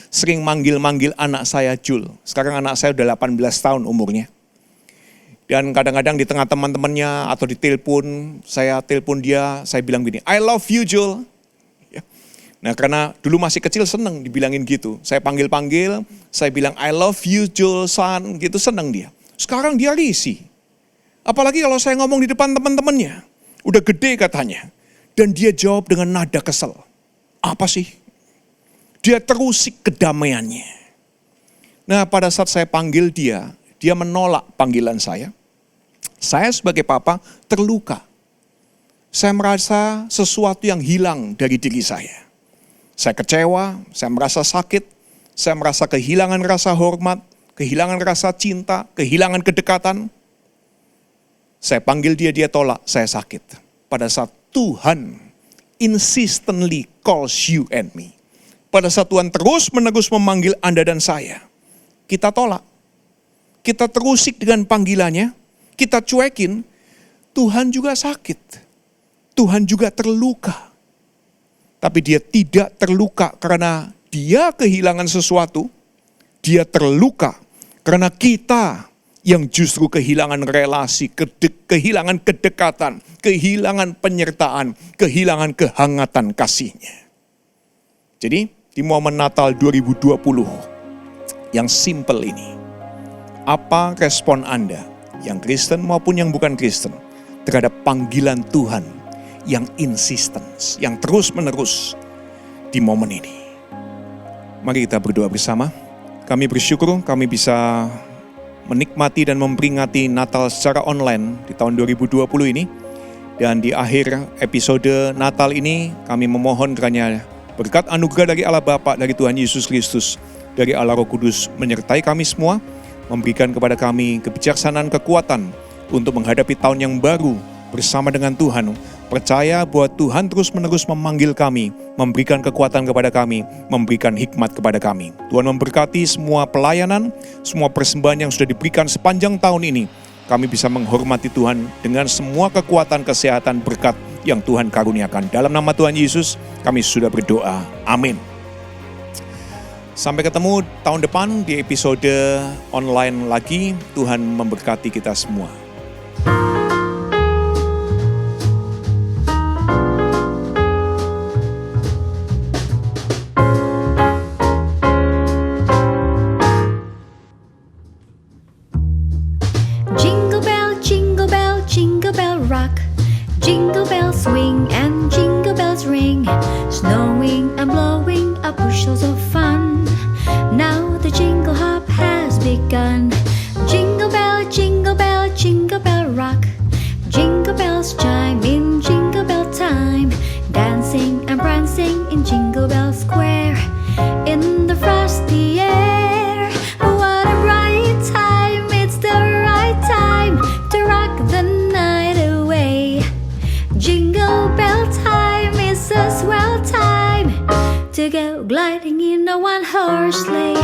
sering manggil-manggil anak saya Jul. Sekarang anak saya udah 18 tahun umurnya. Dan kadang-kadang di tengah teman-temannya atau di telepon, saya telepon dia, saya bilang gini, I love you Jul. Ya. Nah karena dulu masih kecil seneng dibilangin gitu. Saya panggil-panggil, saya bilang I love you Jul son, gitu seneng dia. Sekarang dia risih. Apalagi kalau saya ngomong di depan teman-temannya. Udah gede katanya. Dan dia jawab dengan nada kesel. Apa sih? Dia terusik kedamaiannya. Nah pada saat saya panggil dia menolak panggilan saya. Saya sebagai papa terluka. Saya merasa sesuatu yang hilang dari diri saya. Saya kecewa, saya merasa sakit, saya merasa kehilangan rasa hormat, kehilangan rasa cinta, kehilangan kedekatan. Saya panggil dia tolak, saya sakit. Pada saat Tuhan insistently calls you and me. Pada saat Tuhan terus-menerus memanggil Anda dan saya, kita tolak. Kita terusik dengan panggilannya, kita cuekin, Tuhan juga sakit. Tuhan juga terluka. Tapi dia tidak terluka karena dia kehilangan sesuatu. Dia terluka karena kita yang justru kehilangan relasi, kehilangan kedekatan, kehilangan penyertaan, kehilangan kehangatan kasihnya. Jadi di momen Natal 2020 yang simple ini, apa respon Anda, yang Kristen maupun yang bukan Kristen, terhadap panggilan Tuhan yang insisten, yang terus-menerus di momen ini? Mari kita berdoa bersama. Kami bersyukur kami bisa menikmati dan memperingati Natal secara online di tahun 2020 ini. Dan di akhir episode Natal ini kami memohon kiranya berkat anugerah dari Allah Bapa, dari Tuhan Yesus Kristus, dari Allah Roh Kudus menyertai kami semua, memberikan kepada kami kebijaksanaan, kekuatan untuk menghadapi tahun yang baru bersama dengan Tuhan. Percaya bahwa Tuhan terus-menerus memanggil kami, memberikan kekuatan kepada kami, memberikan hikmat kepada kami. Tuhan memberkati semua pelayanan, semua persembahan yang sudah diberikan sepanjang tahun ini. Kami bisa menghormati Tuhan dengan semua kekuatan, kesehatan, berkat yang Tuhan karuniakan. Dalam nama Tuhan Yesus, kami sudah berdoa. Amin. Sampai ketemu tahun depan di episode online lagi. Tuhan memberkati kita semua. Jingle bell, jingle bell, jingle bell rock. Jingle bells swing and jingle bells ring. Snowing and blowing up bushels of fun. Now the jingle hop has begun. Jingle bell, jingle bell, jingle bell rock. Jingle bells chime in jingle bell time. Dancing and prancing in Jingle Bell Square. In the frosty air, what a bright time. It's the right time to rock the night away. Jingle bell time is a swell time to go gliding in a one-horse sleigh.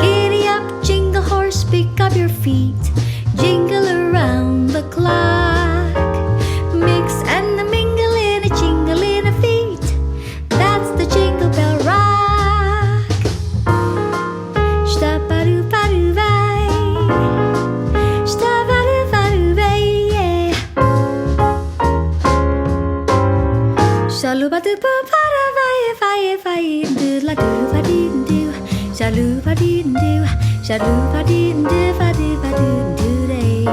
Giddy up, jingle horse, pick up your feet. Jingle around the clock. Mix and mingle in a jingle in a feet. That's the Jingle Bell Rock. Shta-ba-doo-ba-doo-bye. Shta-ba-doo-ba-doo-bye, yeah. Shaloo-ba-doo-ba-ba-da-bye-bye-bye. Do-la-doo-ba-dee-doo. Shaloo-ba-dee-doo. Shaloo-ba-dee-doo-ba-doo-ba-doo-doo-day.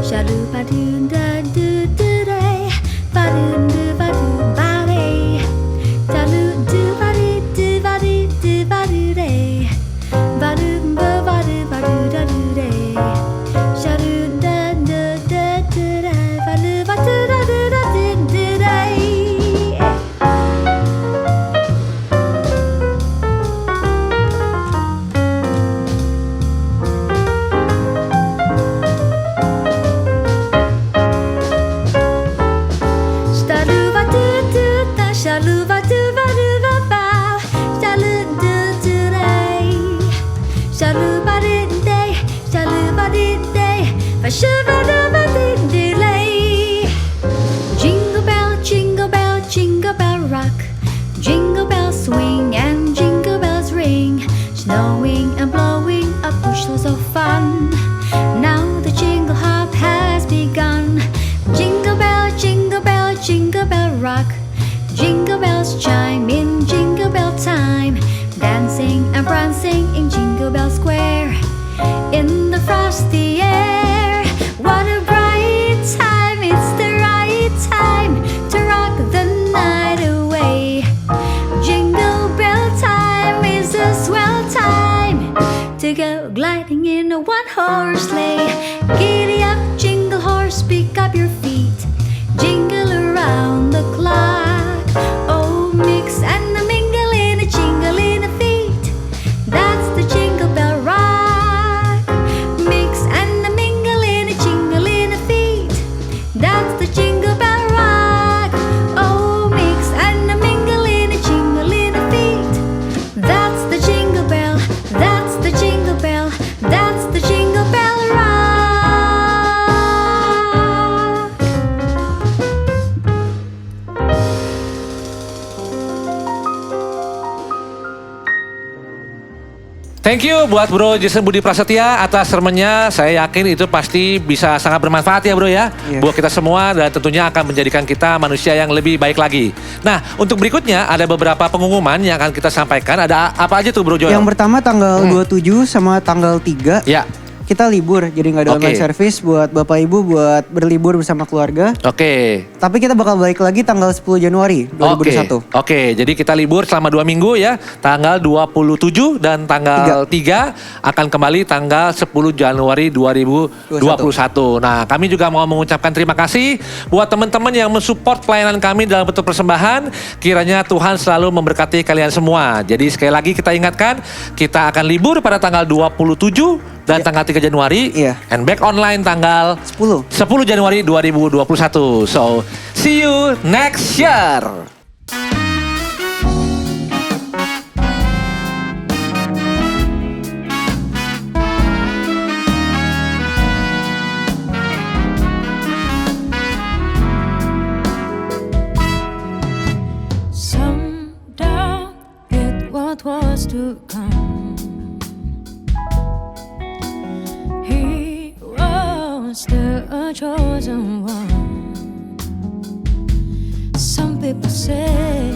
Shaloo-ba-doo-da-doo-doo-day. Ba-doo-doo-ba-doo-ba-day. Shaloo-doo-ba-doo-doo-ba-doo-doo-ba-doo-day. Ba-doo-ba-ba-doo-ba-doo-da-doo-day. Shaloo-da-doo-da-doo-day. Ba-doo-ba-doo-da-doo-da-doo-day. Start to go gliding in a one-horse sleigh. Giddy up, jingle horse, pick up your feet, jingle around the clock. Oh, mix and a mingle in a jingle in a feet. That's the Jingle Bell Rock. Mix and a mingle in a jingle in a feet. That's the Jingle Bell Rock. Oh, mix and a mingle in a jingle in a feet. That's the Jingle Bell. That's the Jingle Bell. That's the Jingle Bell Rock. Thank you buat Bro Jason Budi Prasetya atas sermonnya. Saya yakin itu pasti bisa sangat bermanfaat ya bro ya. Iya. Buat kita semua dan tentunya akan menjadikan kita manusia yang lebih baik lagi. Nah untuk berikutnya ada beberapa pengumuman yang akan kita sampaikan. Ada apa aja tuh Bro Joel? Yang pertama tanggal 27 sama tanggal 3 Ya. kita libur, jadi nggak ada Oke. online service buat Bapak Ibu buat berlibur bersama keluarga. Oke. Tapi kita bakal balik lagi tanggal 10 Januari 2021. Oke, jadi kita libur selama 2 minggu ya. Tanggal 27 dan tanggal 3 akan kembali tanggal 10 Januari 2021. Nah, kami juga mau mengucapkan terima kasih buat teman-teman yang mensupport pelayanan kami dalam bentuk persembahan. Kiranya Tuhan selalu memberkati kalian semua. Jadi sekali lagi kita ingatkan, kita akan libur pada tanggal 27 dan tanggal 3 Januari. Iya. And back online tanggal 10. 10 Januari 2021. So, see you next year. Some doubted what was to come. He was the chosen one. Some people say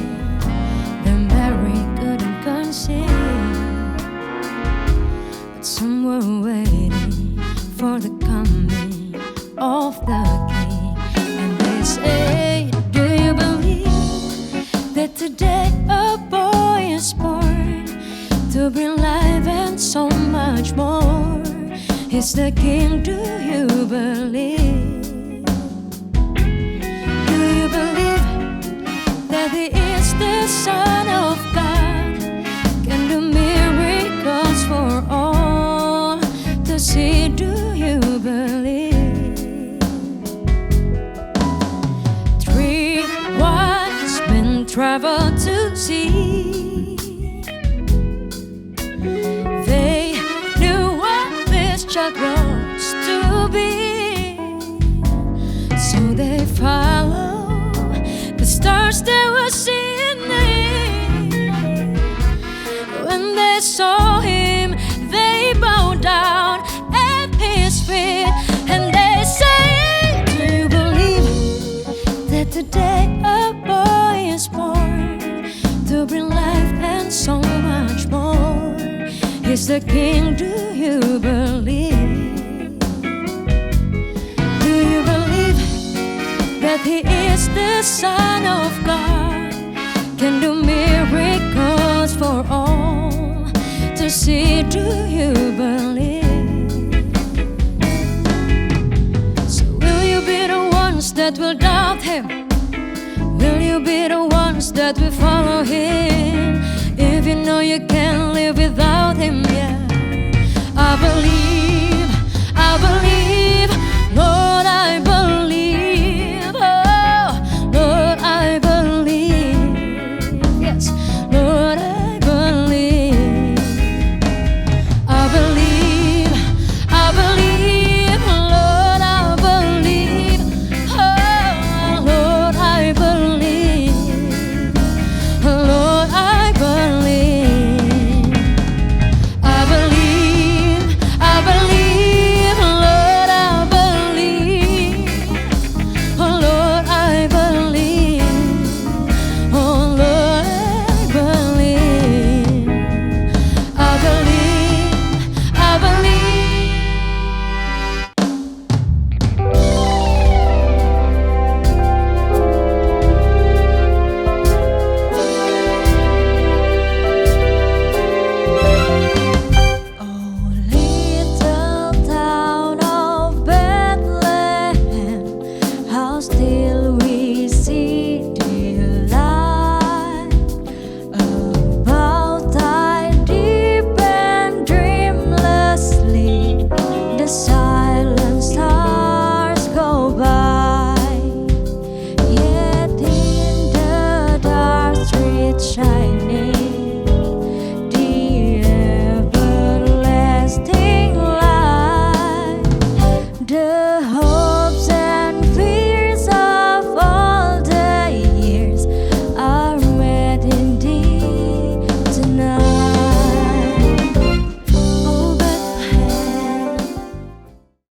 that Mary couldn't conceive, but some were waiting for the coming of the King. And they say, do you believe that today a boy is born to bring life and so much more? He's the King, do you believe? Do you believe that He is the Son of God? Can do miracles for all to see, do you believe? 3 wise men traveled to see. They knew what this child was to be, so they followed the stars they were seeing. When they saw Him, they bowed down at His feet, and they say, do you believe that today a boy is born to bring life and so much more? He's the King, do you believe? Do you believe that He is the Son of God? Can do miracles for all to see, do you believe? So will you be the ones that will doubt Him? Will you be the ones that will follow Him? If you know you can't live without Him, yeah. I believe